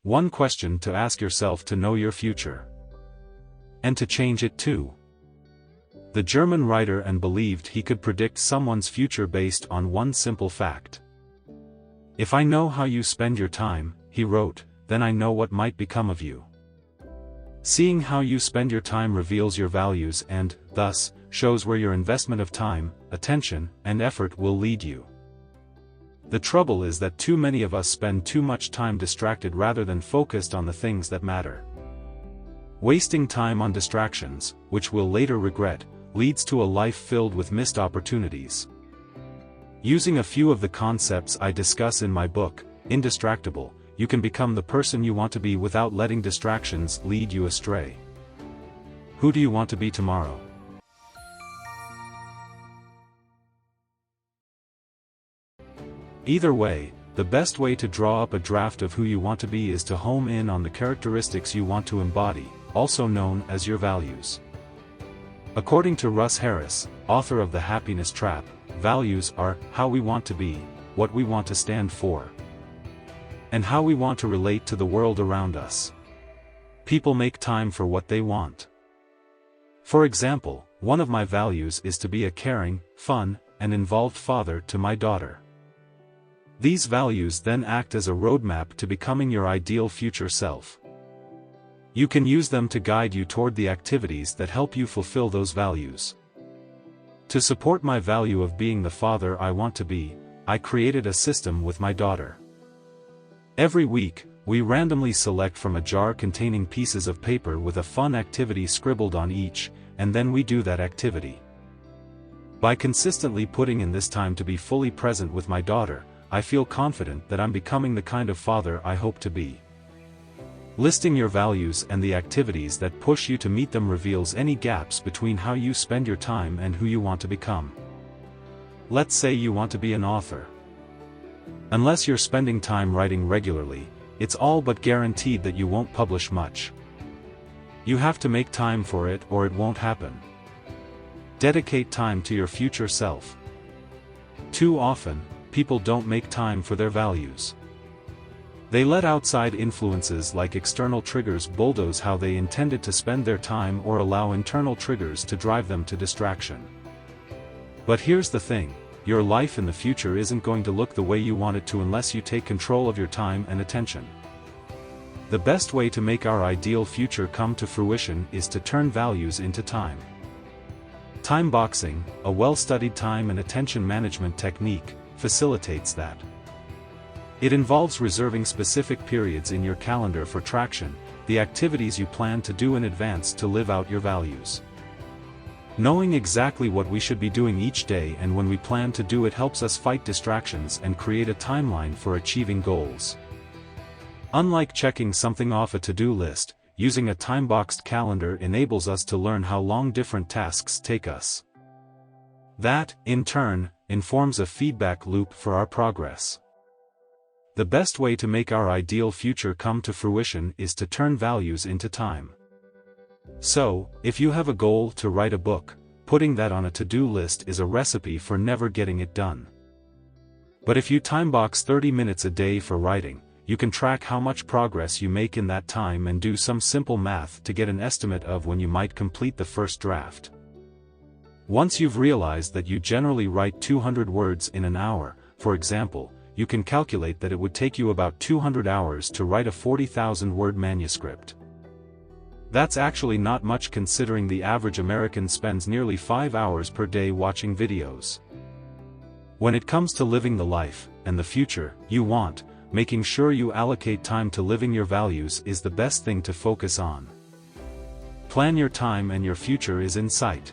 One question to ask yourself to know your future. And to change it too. The German writer and believed he could predict someone's future based on one simple fact. If I know how you spend your time, he wrote, then I know what might become of you. Seeing how you spend your time reveals your values and, thus, shows where your investment of time, attention, and effort will lead you. The trouble is that too many of us spend too much time distracted rather than focused on the things that matter. Wasting time on distractions, which we'll later regret, leads to a life filled with missed opportunities. Using a few of the concepts I discuss in my book, Indistractable, you can become the person you want to be without letting distractions lead you astray. Who do you want to be tomorrow? Either way, the best way to draw up a draft of who you want to be is to home in on the characteristics you want to embody, also known as your values. According to Russ Harris, author of The Happiness Trap, values are how we want to be, what we want to stand for, and how we want to relate to the world around us. People make time for what they want. For example, one of my values is to be a caring, fun, and involved father to my daughter. These values then act as a roadmap to becoming your ideal future self. You can use them to guide you toward the activities that help you fulfill those values. To support my value of being the father I want to be, I created a system with my daughter. Every week, we randomly select from a jar containing pieces of paper with a fun activity scribbled on each, and then we do that activity. By consistently putting in this time to be fully present with my daughter, I feel confident that I'm becoming the kind of father I hope to be. Listing your values and the activities that push you to meet them reveals any gaps between how you spend your time and who you want to become. Let's say you want to be an author. Unless you're spending time writing regularly, it's all but guaranteed that you won't publish much. You have to make time for it or it won't happen. Dedicate time to your future self. Too often, people don't make time for their values. They let outside influences like external triggers bulldoze how they intended to spend their time or allow internal triggers to drive them to distraction. But here's the thing, your life in the future isn't going to look the way you want it to unless you take control of your time and attention. The best way to make our ideal future come to fruition is to turn values into time. Time boxing, a well-studied time and attention management technique, facilitates that. It involves reserving specific periods in your calendar for traction, the activities you plan to do in advance to live out your values. Knowing exactly what we should be doing each day and when we plan to do it helps us fight distractions and create a timeline for achieving goals. Unlike checking something off a to-do list, using a time-boxed calendar enables us to learn how long different tasks take us. That, in turn, informs a feedback loop for our progress. The best way to make our ideal future come to fruition is to turn values into time. So, if you have a goal to write a book, putting that on a to-do list is a recipe for never getting it done. But if you timebox 30 minutes a day for writing, you can track how much progress you make in that time and do some simple math to get an estimate of when you might complete the first draft. Once you've realized that you generally write 200 words in an hour, for example, you can calculate that it would take you about 200 hours to write a 40,000-word manuscript. That's actually not much considering the average American spends nearly 5 hours per day watching videos. When it comes to living the life, and the future, you want, making sure you allocate time to living your values is the best thing to focus on. Plan your time and your future is in sight.